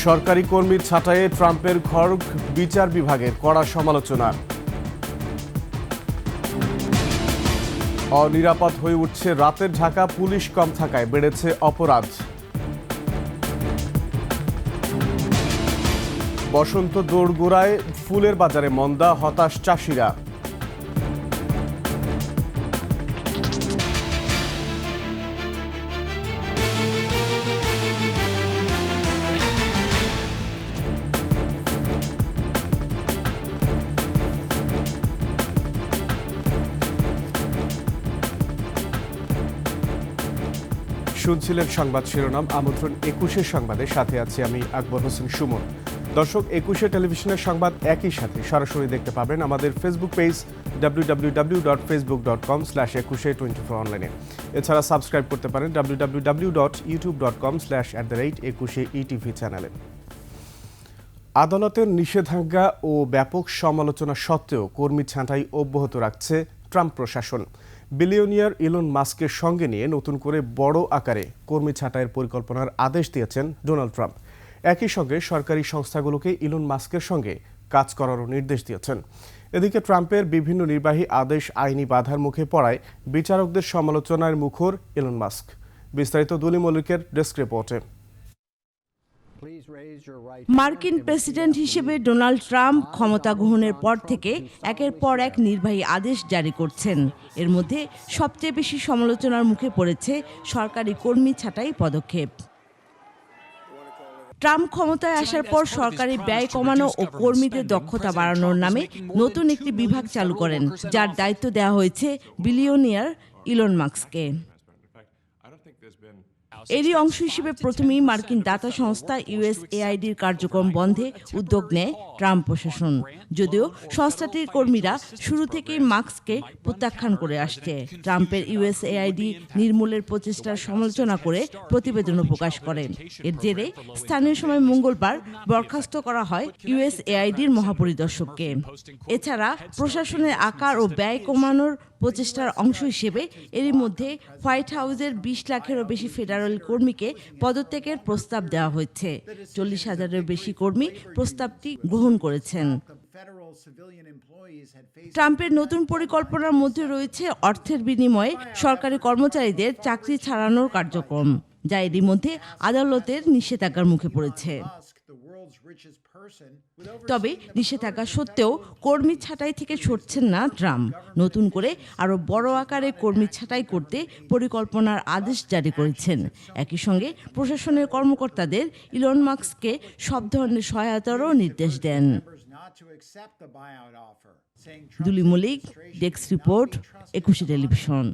সরকারি কর্মী ছাঁটাইয়ে ট্রাম্পের খড়গ বিচার বিভাগের কড়া সমালোচনা। অনিরাপদ হয়ে উঠছে রাতের ঢাকা, পুলিশ কম থাকায় বেড়েছে অপরাধ। বসন্ত দোরগোড়ায় ফুলের বাজারে মন্দা, হতাশ চাষিরা। শুনছিলেন সংবাদ শিরোনাম। আমন্ত্রণ ২১ সংবাদের সাথে আছি আমি আকবর হোসেন সুমন। দর্শক, ২১ টেলিভিশনের সংবাদ একই সাথে সরাসরি দেখতে পাবেন আমাদের ফেসবুক পেজ www.facebook.com/21 অনলাইনে। এছাড়া সাবস্ক্রাইব করতে পারেন www.youtube.com/@21etv চ্যানেলে। আদালতের নিষেধাজ্ঞা ও ব্যাপক সমালোচনা সত্ত্বেও কর্মী ছাঁটাই অব্যাহত রাখছে ট্রাম্প প্রশাসন। বিলিয়নিয়ার ইলন মাস্কের সঙ্গে নিয়ে নতুন করে বড় আকারে কর্মী ছাঁটাইয়ের পরিকল্পনার আদেশ দিয়েছেন ডোনাল্ড ট্রাম্প। একই সঙ্গে সরকারি সংস্থাগুলোকে ইলন মাস্কের সঙ্গে কাজ করারও নির্দেশ দিয়েছেন। এদিকে ট্রাম্পের বিভিন্ন নির্বাহী আদেশ আইনি বাধার মুখে পড়ায় বিচারকদের সমালোচনার মুখর ইলন মাস্ক। বিস্তারিত দুলি মল্লিকের ডেস্ক রিপোর্টে। মার্কিন প্রেসিডেন্ট হিসেবে ডোনাল্ড ট্রাম্প ক্ষমতা গ্রহণের পর থেকে একের পর এক নির্বাহী আদেশ জারি করছেন। এর মধ্যে সবচেয়ে বেশি সমালোচনার মুখে পড়েছে সরকারি কর্মী ছাঁটাই পদক্ষেপ। ট্রাম্প ক্ষমতায় আসার পর সরকারি ব্যয় কমানো ও কর্মীদের দক্ষতা বাড়ানোর নামে নতুন একটি বিভাগ চালু করেন, যার দায়িত্ব দেওয়া হয়েছে বিলিয়নিয়ার ইলন মাস্ককে। এরই অংশ হিসেবে প্রথমেই মার্কিন দাতা সংস্থা ইউএসএআইডির কার্যক্রম বন্ধে উদ্যোগ নেয় ট্রাম্প প্রশাসন। যদিও সংস্থাটির কর্মীরা শুরু থেকেই মাস্ককে প্রত্যাখ্যান করে আসছে। ট্রাম্পের ইউএসএআইডি নির্মূলের প্রচেষ্টার সমালোচনা করে প্রতিবেদনও প্রকাশ করে। এর জেরে স্থানীয় সময় মঙ্গলবার বরখাস্ত করা হয় ইউএসএআইডির মহাপরিদর্শককে। এছাড়া প্রশাসনের আকার ও ব্যয় কমানোর প্রচেষ্টার অংশ হিসেবে এরই মধ্যে হোয়াইট হাউসের ২০ লাখেরও বেশি ফেডারেল কর্মীকে পদত্যাগের প্রস্তাব দেওয়া হয়েছে। ৪০,০০০-এর বেশি কর্মী প্রস্তাবটি গ্রহণ করেছেন। ট্রাম্পের নতুন পরিকল্পনার মধ্যে রয়েছে অর্থের বিনিময়ে সরকারি কর্মচারীদের চাকরি ছাড়ানোর কার্যক্রম, যা এরই মধ্যে আদালতের নিষেধাজ্ঞার মুখে পড়েছে। তবে নিষেধাজ্ঞা সত্ত্বেও কর্মী ছাঁটাই থেকে সরছেন না ট্রাম্প। নতুন করে আরও বড় আকারে কর্মী ছাঁটাই করতে পরিকল্পনার আদেশ জারি করেছেন। একই সঙ্গে প্রশাসনের কর্মকর্তাদের ইলন মাস্ককে সব ধরনের সহায়তারও নির্দেশ দেন। দুলি মল্লিক, ডেস্ক রিপোর্ট, ২১ টেলিভিশন।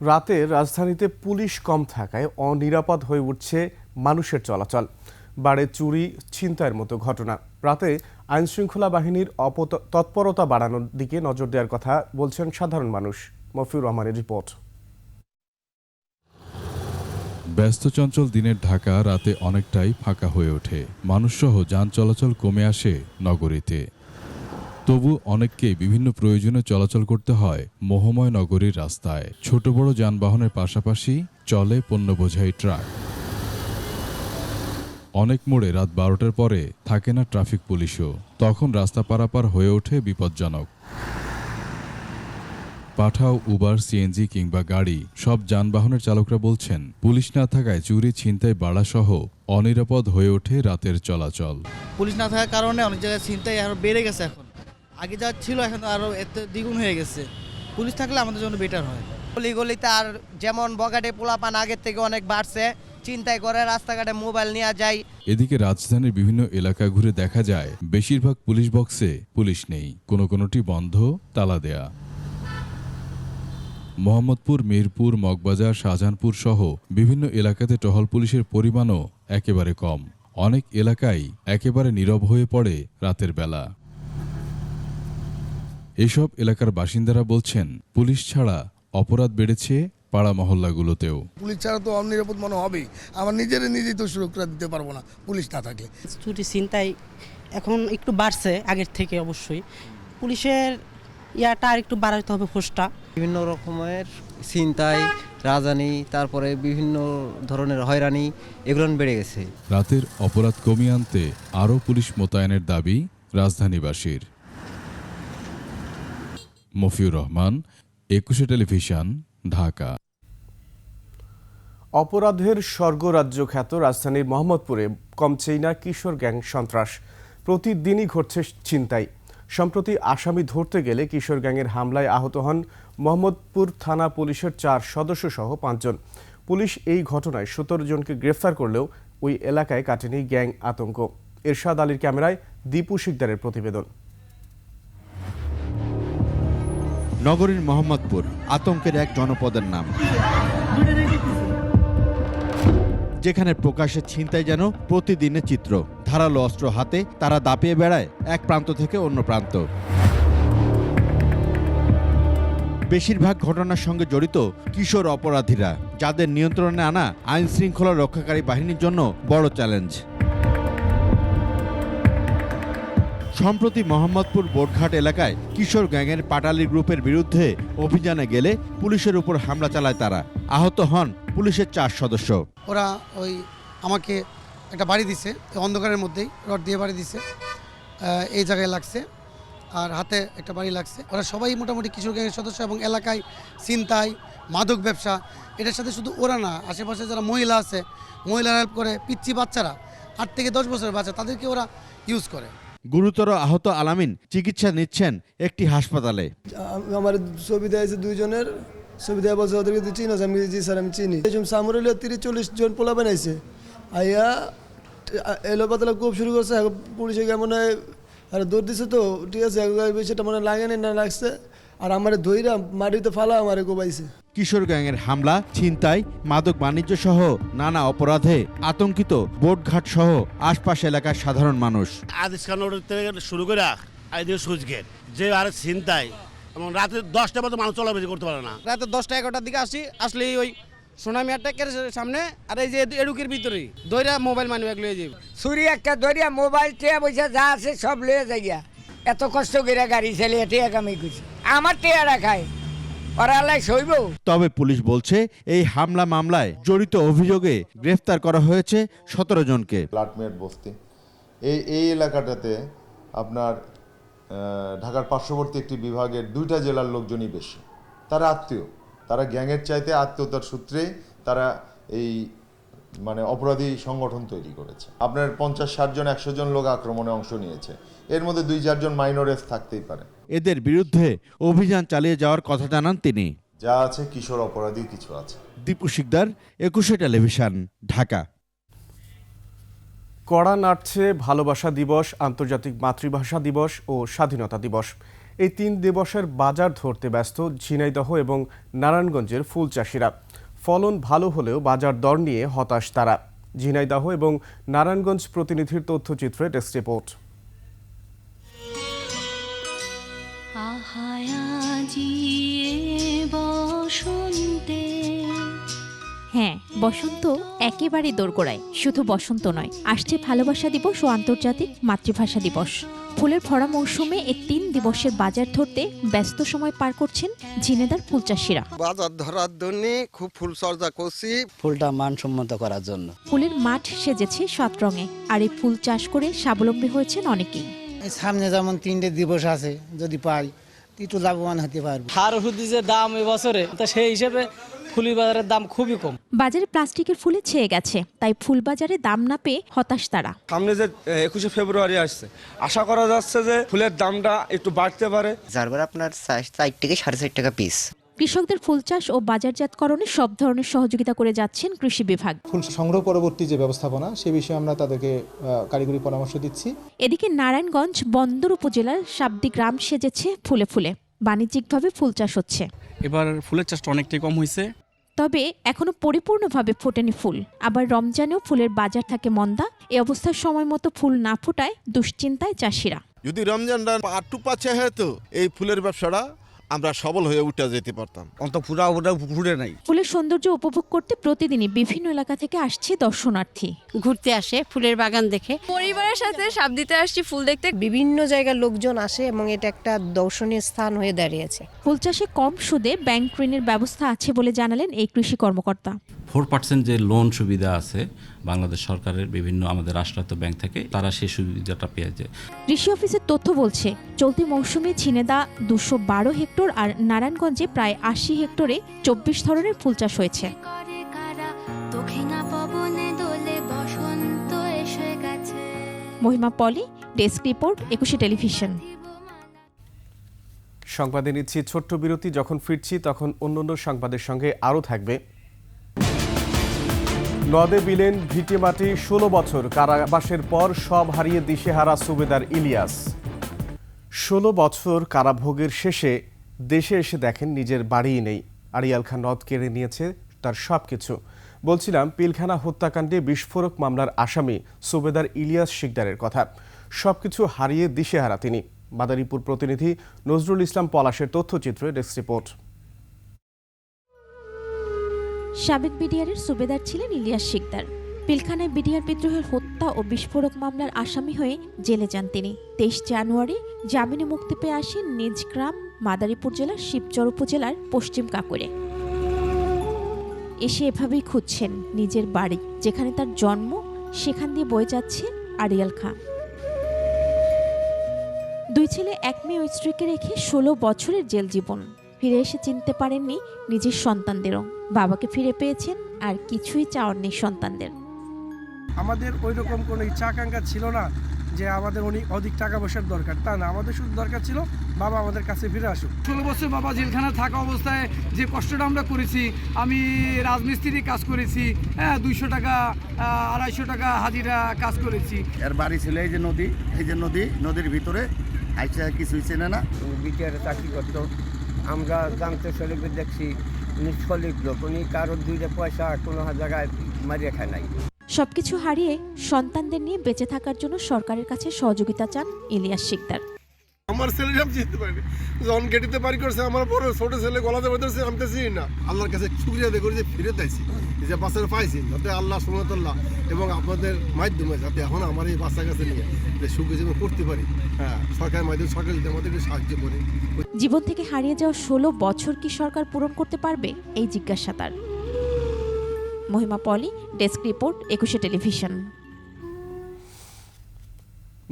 রাতে রাজধানীতে পুলিশ কম থাকায় অনিরাপদ হয়ে উঠছে মানুষের চলাচল। বাড়ে চুরি, ছিনতাইয়ের মতো ঘটনা। রাতে আইনশৃঙ্খলা বাহিনীর তৎপরতা বাড়ানোর দিকে নজর দেওয়ার কথা বলছেন সাধারণ মানুষ। মফিউর রহমানের রিপোর্ট। ব্যস্ত চঞ্চল দিনের ঢাকা রাতে অনেকটাই ফাঁকা হয়ে ওঠে। মানুষসহ যান চলাচল কমে আসে নগরীতে। তবু অনেককেই বিভিন্ন প্রয়োজনে চলাচল করতে হয় মোহময় নগরীর রাস্তায়। ছোট বড় যানবাহনের পাশাপাশি চলে পণ্য বোঝাই ট্রাক। অনেক মোড়ে রাত ১২টার পরে থাকে না ট্রাফিক পুলিশও। তখন রাস্তা পারাপার হয়ে ওঠে বিপজ্জনক। পাঠাও, উবার, সিএনজি কিংবা গাড়ি, সব যানবাহনের চালকরা বলছেন পুলিশ না থাকায় চুরি, ছিনতাই বাড়াসহ অনিরাপদ হয়ে ওঠে রাতের চলাচল। পুলিশ না থাকার কারণে অনেক জায়গায় ছিনতাই আরো বেড়ে গেছে। এখন আগে যা ছিল এখন আরো এত দ্বিগুণ হয়ে গেছে। পুলিশ থাকলে আমাদের জন্য বেটার হয়। গলিতে আর যেমন বগাটে পোলাপান আগের থেকে অনেক বাড়ছে, চিন্তাই করে রাস্তাঘাটে মোবাইল নিয়ে যায়। এদিকে রাজধানীর বিভিন্ন এলাকা ঘুরে দেখা যায় বেশিরভাগ পুলিশ বক্সে পুলিশ নেই, কোনোটি বন্ধ, তালা দেয়া। মোহাম্মদপুর, মিরপুর, মগবাজার, শাহজাহানপুর সহ বিভিন্ন এলাকাতে টহল পুলিশের পরিমাণও একেবারে কম। অনেক এলাকায় একেবারে নীরব হয়ে পড়ে রাতের বেলা। এসব এলাকার বাসিন্দারা বলছেন পুলিশ ছাড়া অপরাধ বেড়েছে পাড়া মহল্লাগুলোতেও। পুলিশ ছাড়া তো অনিরাপদ মনে হবেই। আমার নিজেই তো সুরক্ষা দিতে পারবো না পুলিশ না থাকলে। চুরি ছিনতাই এখন একটু বাড়ছে আগের থেকে। অবশ্যই পুলিশের ইয়াটা আর একটু বাড়াইতে হবে ফোর্সটা। বিভিন্ন রকমের ছিনতাই, রাজানি, তারপরে বিভিন্ন ধরনের হয়রানি এগুলো বেড়ে গেছে। রাতের অপরাধ কমিয়ে আনতে আরও পুলিশ মোতায়েনের দাবি রাজধানীবাসীর। মফিউর রহমান, ২১ টেলিভিশন, ঢাকা। অপরাধের স্বর্গরাজ্য খ্যাত রাজধানীর মোহাম্মদপুরে কমছেই না কিশোর গ্যাং সন্ত্রাস। প্রতিদিনই ঘটছে ছিনতাই। সম্প্রতি আসামি ধরতে গেলে কিশোর গ্যাংয়ের হামলায় আহত হন মোহাম্মদপুর থানা পুলিশের 4 সদস্য সহ 5 জন। পুলিশ এই ঘটনায় 17 জনকে গ্রেফতার করলেও ওই এলাকায় কাটেনি গ্যাং আতঙ্ক। এরশাদ আলীর ক্যামেরায় দীপু শিকদারের প্রতিবেদন। নগরীর মোহাম্মদপুর আতঙ্কের এক জনপদের নাম, যেখানে প্রকাশ্যে ছিনতাই যেন প্রতিদিনের চিত্র। ধারালো অস্ত্র হাতে তারা দাপিয়ে বেড়ায় এক প্রান্ত থেকে অন্য প্রান্ত। বেশিরভাগ ঘটনার সঙ্গে জড়িত কিশোর অপরাধীরা, যাদের নিয়ন্ত্রণে আনা আইন শৃঙ্খলা রক্ষাকারী বাহিনীর জন্য বড় চ্যালেঞ্জ। সম্প্রতি মোহাম্মদপুর বোটঘাট এলাকায় কিশোর গ্যাংয়ের পাটালি গ্রুপের বিরুদ্ধে অভিযানে গেলে পুলিশের উপর হামলা চালায় তারা। আহত হন পুলিশের 4 সদস্য। ওরা ওই আমাকে একটা বাড়ি দিছে, অন্ধকারের মধ্যেই রড দিয়ে বাড়ি দিছে, এই জায়গায় লাগছে, আর হাতে একটা বাড়ি লাগছে। ওরা সবাই মোটামুটি কিশোর গ্যাংয়ের সদস্য এবং এলাকায় ছিনতাই, মাদক ব্যবসা, এটার সাথে শুধু ওরা না, আশেপাশে যারা মহিলা আছে, মহিলারা হেল্প করে, পিচ্চি বাচ্চারা 8 থেকে 10 বছরের বাচ্চা, তাদেরকে ওরা ইউজ করে। গুরুতর আহত আলামিন চিকিৎসা নিচ্ছেন একটি হাসপাতালে। আমার ছবি দেওয়া 2 জনের ছবি দেওয়া বলছে, ওদেরকে তুই চিনো? আমি জি স্যার আমি চিনি। সামরিলে 30-40 জন পোলা বানাইছে, আইয়া এলো পাতলা খুব শুরু করছে। পুলিশে কেমন আর দৌড় দিছে, তো ঠিক আছে সেটা মনে লাগে না লাগছে, আর আমার ধইরা মাটিতে ফালা আমারে কোবাইছে। কিশোর গ্যাংয়ের হামলা, ছিনতাই, মাদক বাণিজ্য সহ নানা অপরাধে আতঙ্কিত বোটঘাট সহ আশপাশ এলাকার সাধারণ মানুষ। আদিস খান থেকে শুরু করে আইদিকে সুইচ গেট, যে আর ছিনতাই, এবং রাতে 10টা মতো মানুষ চলাফেরা করতে পারে না। রাতে 10টা-11টার দিকে আসলে ওই সোনামি আটটাকের সামনে আর এই যে এডুকের ভিতরে দইরা মোবাইল মানি ব্যাগ লয়ে যাবে, চুরি একটা দরিয়া মোবাইল টিয়া পয়সা যা আছে সব লয়ে যাইয়া। এত কষ্ট করে গাড়ি চালিয়ে টিয়া কামাই করছি, আমার টিয়া রাখায় ওরা আল্লাহ সইব। তবে পুলিশ বলছে এই হামলা মামলায় জড়িত অভিযোগে গ্রেফতার করা হয়েছে 17 জনকে। প্লাটমেট বস্তি এই এলাকাটাতে আপনার ঢাকার পার্শ্ববর্তী একটি বিভাগের 2টা জেলার লোকজনই বেশি। তারা আত্মীয়, তারা গ্যাংয়ের চাইতে আত্মীয়তার সূত্রে তারা এই মানে অপরাধী সংগঠন তৈরি করেছে। আপনার 50-60 জন 100 জন লোক আক্রমণে অংশ নিয়েছে, এর মধ্যে 2-4 জন মাইনরেস থাকতেই পারে। এদের বিরুদ্ধে অভিযান চালিয়ে যাওয়ার কথা জানান তিনি। যা আছে কিশোর অপরাধী কিছু আছে। দীপু শিকদার, 21 টেলিভিশন, ঢাকা। কড়া নাড়ছে ভালোবাসা দিবস, আন্তর্জাতিক মাতৃভাষা দিবস ও স্বাধীনতা দিবস। এই 3 দিবসের বাজার ধরতে ব্যস্ত ঝিনাইদহ এবং নারায়ণগঞ্জের ফুল চাষিরা। ফলন ভালো হলেও বাজার দর নিয়ে হতাশ তারা। ঝিনাইদহ এবং নারায়ণগঞ্জ প্রতিনিধির তথ্যচিত্রে ডেস্ক রিপোর্ট। হ্যাঁ, বসন্ত একেবারে দোরগোড়ায়। শুধু বসন্ত নয়, আসছে ভালোবাসা দিবস ও আন্তর্জাতিক মাতৃভাষা দিবস। ফুলের ভরা মৌসুমে এই 3 দিবসের বাজার ধরতে ব্যস্ত সময় পার করছেন ঝিনেদার ফুল চাষিরা। বাজার ধরার জন্য খুব ফুল চর্চা করছি, ফুলটা মানসম্মত করার জন্য। ফুলের মাঠ সেজেছে 7 রঙে, আর এই ফুল চাষ করে স্বাবলম্বী হয়েছেন অনেকেই। সামনে যেমন 3টে দিবস আছে, যদি পাই একটু লাভবান হতে পারবো। সার ওষুধের যে দাম এবছরে, তা সেই হিসেবে ফুলের বাজারের দাম খুবই কম। বাজারে প্লাস্টিকের ফুলে ছেয়ে গেছে, তাই ফুল বাজারে দাম না পেয়ে হতাশ তারা। সামনে যে 21শে ফেব্রুয়ারি আসছে, আশা করা যাচ্ছে যে ফুলের দামটা একটু বাড়তে পারে। যার আপনার 4 থেকে 4.5 টাকা পিস। কৃষকদের ফুল চাষ ও বাজারজাতকরণে সব ধরনের সহযোগিতা করে যাচ্ছেন কৃষি বিভাগ। ফুল সংগ্রহ পরবর্তী যে ব্যবস্থাপনা, সে বিষয়ে আমরা তাদেরকে কারিগরি পরামর্শ দিচ্ছি। এদিকে নারায়ণগঞ্জ বন্দর উপজেলার শাব্দি গ্রাম সেজেছে ফুলে ফুলে। বাণিজ্যিকভাবে ফুল চাষ হচ্ছে। এবার ফুলের চাষটা অনেকটাই কম হয়েছে, তবে এখনো পরিপূর্ণভাবে ফোটেনি ফুল। আবার রমজানেও ফুলের বাজার থাকে মন্দা। এ অবস্থায় সময় মতো ফুল না ফোটায় দুশ্চিন্তায় চাষিরা। যদি রমজানটা একটু পাচ্ছে হয়তো এই ফুলের ব্যবসাটা আমরা সবল হয়ে উঠে যেতে পারতাম। অন্ত পুরা ফুটে নাই। ফুলের সৌন্দর্য উপভোগ করতে প্রতিদিনই বিভিন্ন এলাকা থেকে আসছে দর্শনার্থী। ঘুরতে আসে ফুলের বাগান দেখে। পরিবারের সাথে সাপ দিতে আসছি ফুল দেখতে। বিভিন্ন জায়গার লোকজন আসে এবং এটা একটা দর্শনীয় স্থান হয়ে দাঁড়িয়েছে। ফুল চাষে কম সুদে ব্যাংক ঋণের ব্যবস্থা আছে বলে জানালেন এই কৃষি কর্মকর্তা। 4% যে লোন সুবিধা আছে বাংলাদেশ সরকারের বিভিন্ন আমাদের রাষ্ট্রায়ত্ত ব্যাংক থেকে, তারা সেই সুবিধাটা পেয়ে যায়। কৃষি অফিসের তথ্য বলছে চলতি মৌসুমে ঝিনেদা 212 হেক্টর আর নারায়ণগঞ্জে প্রায় 80 হেক্টরে 24 ধরনের ফুল চাষ হয়েছে। মহিমা পলি, ডেস্ক রিপোর্ট, 21 টেলিভিশন। সংবাদে নিচ্ছি ছোট্ট বিরতি। যখন ফিরছি তখন অন্যান্য সংবাদের সঙ্গে আরও থাকবে। নদে বিলেন ভিটেমাটি, 16 বছর কারাবাসের পর সব হারিয়ে দিশেহারা সুবেদার ইলিয়াস। 16 বছর কারাভোগের শেষে দেশে এসে দেখেন নিজের বাড়িই নেই। আড়িয়াল খান নদ কেড়ে নিয়েছে তার সব কিছু। বলছিলাম পিলখানা হত্যাকাণ্ডে বিস্ফোরক মামলার আসামি সুবেদার ইলিয়াস শিকদারের কথা। সবকিছু হারিয়ে দিশেহারা তিনি। মাদারীপুর প্রতিনিধি নজরুল ইসলাম পলাশের তথ্যচিত্রে ডেস্ক রিপোর্ট। সাবেক বিডিআরের সুবেদার ছিলেন ইলিয়াস শিকদার। পিলখানায় বিডিআর বিদ্রোহের হত্যা ও বিস্ফোরক মামলার আসামি হয়ে জেলে যান তিনি। 23 জানুয়ারি জামিনে মুক্তি পেয়ে আসেন নিজ গ্রাম মাদারীপুর জেলার শিবচর উপজেলার পশ্চিম কাকুরে। এসে এভাবেই খুঁজছেন নিজের বাড়ি, যেখানে তার জন্ম, সেখান দিয়ে বয়ে যাচ্ছে আড়িয়াল খাঁ। 2 ছেলে 1 মেয়ে ও স্ত্রীকে রেখে 16 বছরের জেল জীবন। ফিরে এসে চিনতে পারেননি নিজের সন্তানদেরও। বাবাকে ফিরে পেয়েছেন, আর কিছুই চাওয়ার নেই সন্তানদের। আমাদের ওই রকম কোনো ইচ্ছা আকাঙ্ক্ষা ছিল না যে আমাদের অধিক টাকা পয়সার দরকার, তা না। আমাদের শুধু দরকার ছিল বাবা আমাদের কাছে ফিরে আসুক। 16 বছর বাবা জেলখানা থাকা অবস্থায় যে কষ্টটা আমরা করেছি, আমি রাজমিস্ত্রি কাজ করেছি, 200 টাকা 250 টাকা হাজিরা কাজ করেছি। এর বাড়ি ছিল এই যে নদী, এই যে নদীর ভিতরে আইসা কিছুই চেনে না। বিটিআর চাকরি করতো, আমরা জানতে চলে দেখছি উনি ছলিক লোক, উনি কারোর 2 পয়সা কোনো জায়গায় মারিয়ে খায় নাই। সবকিছু হারিয়ে সন্তানদের নিয়ে বেঁচে থাকার জন্য সরকারের কাছে সহযোগিতা চান ইলিয়াস শিকদার। আমার ছেলেটা আমি চিনতে পারিনি, যখন গেটিতে বাড়ি করছে আমার বড় ছোট ছেলে গলাতে বেঁধেছে, আমি তো চিনি না। আল্লাহর কাছে শুকরিয়া আদায় করি যে ফিরে দিয়েছি, যে বাচ্চাটা পাইছি, যাতে আল্লাহ সুবহানাল্লাহ এবং আপনাদের মাধ্যমে যাতে এখন আমার এই বাচ্চা কাছে নিয়ে যে সুখী জীবন করতে পারি। সরকারের মাধ্যমে সরকার যদি আমাদেরকে সাহায্য করে। জীবন থেকে হারিয়ে যাওয়া 16 বছর কি সরকার পূরণ করতে পারবে, এই জিজ্ঞাসা তার। মহিমা পলি, ডেস্ক রিপোর্ট, 21 টেলিভিশন।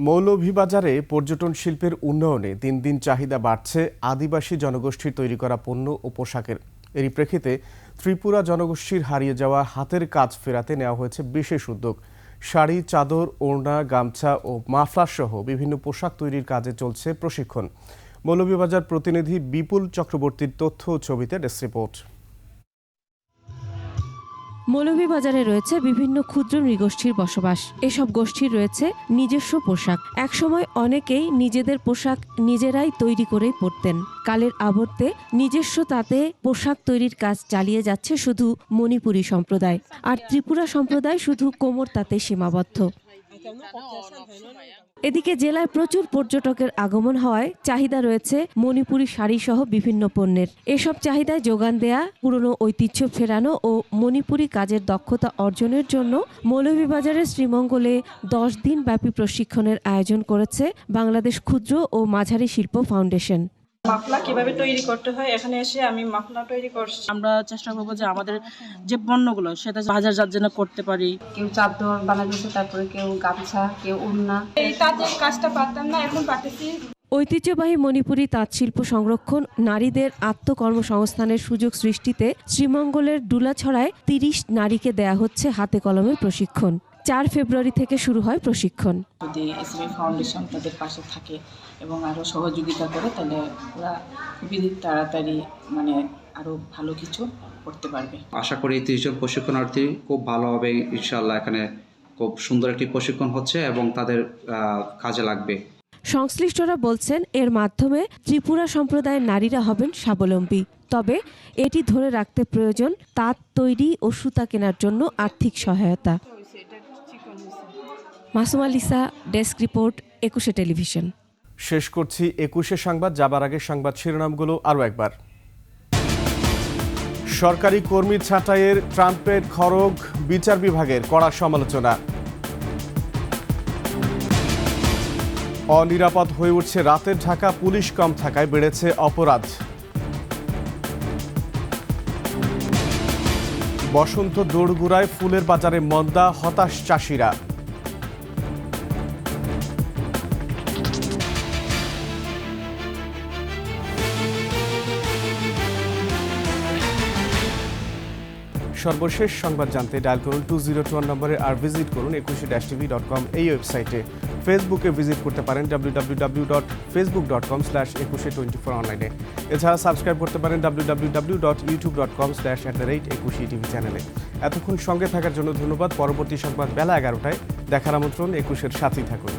মৌলভীবাজারে পর্যটন শিল্পের উন্নয়নে দিন দিন চাহিদা বাড়ছে আদিবাসী জনগোষ্ঠীর তৈরি করা পণ্য ও পোশাকের। এরই প্রেক্ষিতে ত্রিপুরা জনগোষ্ঠীর হারিয়ে যাওয়া হাতের কাজ ফেরাতে নেওয়া হয়েছে বিশেষ উদ্যোগ। শাড়ি, চাদর, ওড়না, গামছা ও মাফলার সহ বিভিন্ন পোশাক তৈরির কাজে চলছে প্রশিক্ষণ। মৌলভীবাজার প্রতিনিধি বিপুল চক্রবর্তীর তথ্য ও ছবিতে ডেস্ক রিপোর্ট। মৌলভীবাজারে রয়েছে বিভিন্ন ক্ষুদ্র নৃগোষ্ঠীর বসবাস। এসব গোষ্ঠীর রয়েছে নিজস্ব পোশাক। একসময় অনেকেই নিজেদের পোশাক নিজেরাই তৈরি করেই পরতেন। কালের আবর্তে নিজস্ব তাতে পোশাক তৈরির কাজ চালিয়ে যাচ্ছে শুধু মণিপুরী সম্প্রদায়, আর ত্রিপুরা সম্প্রদায় শুধু কোমর তাতে সীমাবদ্ধ। এদিকে জেলায় প্রচুর পর্যটকের আগমন হওয়ায় চাহিদা রয়েছে মণিপুরী শাড়ি সহ বিভিন্ন পণ্যের। এসব চাহিদায় যোগান দেয়া, পুরনো ঐতিহ্য ফেরানো ও মণিপুরী কাজের দক্ষতা অর্জনের জন্য মৌলভীবাজারের শ্রীমঙ্গলে 10 দিন ব্যাপী প্রশিক্ষণের আয়োজন করেছে বাংলাদেশ ক্ষুদ্র ও মাঝারি শিল্প ফাউন্ডেশন। মাফলা কিভাবে তৈরি করতে হয়, এখানে এসে আমি মাফলা তৈরি করছি। আমরা চেষ্টা করবো যে আমাদের যে পণ্যগুলো সেটা বাজারজাত যেন করতে পারি। কেউ চাদর বানাচ্ছে, তারপরে কেউ গামছা, কেউ ওড়না। এই তাঁতের কাজটা পারতাম না, এখন পারতেছি। ঐতিহ্যবাহী মণিপুরী তাঁতশিল্প সংরক্ষণ, নারীদের আত্মকর্মসংস্থানের সুযোগ সৃষ্টিতে শ্রীমঙ্গলের ডুলাছড়ায় 30 নারীকে দেয়া হচ্ছে হাতে কলমে প্রশিক্ষণ। 4 ফেব্রুয়ারি থেকে শুরু হয় প্রশিক্ষণ। যদি এসএমই ফাউন্ডেশন তাদের পাশে থাকে এবং আরও সহযোগিতা করে, তাহলে ওরা খুবই তাড়াতাড়ি আরও ভালো কিছু করতে পারবে। আশা করি 30 জন প্রশিক্ষণার্থী খুব ভালো হবে ইনশাআল্লাহ। এখানে খুব সুন্দর একটি প্রশিক্ষণ হচ্ছে এবং তাদের কাজে লাগবে। সংশ্লিষ্টরা বলছেন এর মাধ্যমে ত্রিপুরা সম্প্রদায়ের নারীরা হবেন স্বাবলম্বী। তবে এটি ধরে রাখতে প্রয়োজন তাঁত তৈরি ও সুতা কেনার জন্য আর্থিক সহায়তা। Masuma Lisa, desk report, 21 television. শেষ করছি 21-এ সংবাদ। যাবার আগে সংবাদ শিরোনামগুলো আরও একবার। সরকারি কর্মী ছাঁটাইয়ের ট্রাম্পের খড়গ, বিচার বিভাগের কড়া সমালোচনা। অনিরাপদ হয়ে উঠছে রাতের ঢাকা, পুলিশ কম থাকায় বেড়েছে অপরাধ। বসন্ত দোরগোড়ায় ফুলের বাজারে মন্দা, হতাশ চাষিরা। সর্বশেষ সংবাদ জানতে ডায়াল করুন 2021 নম্বরে আর ভিজিট করুন 21-tv.com এই ওয়েবসাইটে। ফেসবুকে ভিজিট করতে পারেন www.facebook.com/2124 অনলাইনে। এছাড়া সাবস্ক্রাইব করতে পারেন www.youtube.com/@21tv চ্যানেলে। এতক্ষণ সঙ্গে থাকার জন্য ধন্যবাদ। পরবর্তী সংবাদ বেলা 11টায় দেখার আমন্ত্রণ। 21-এর সাথেই থাকুন।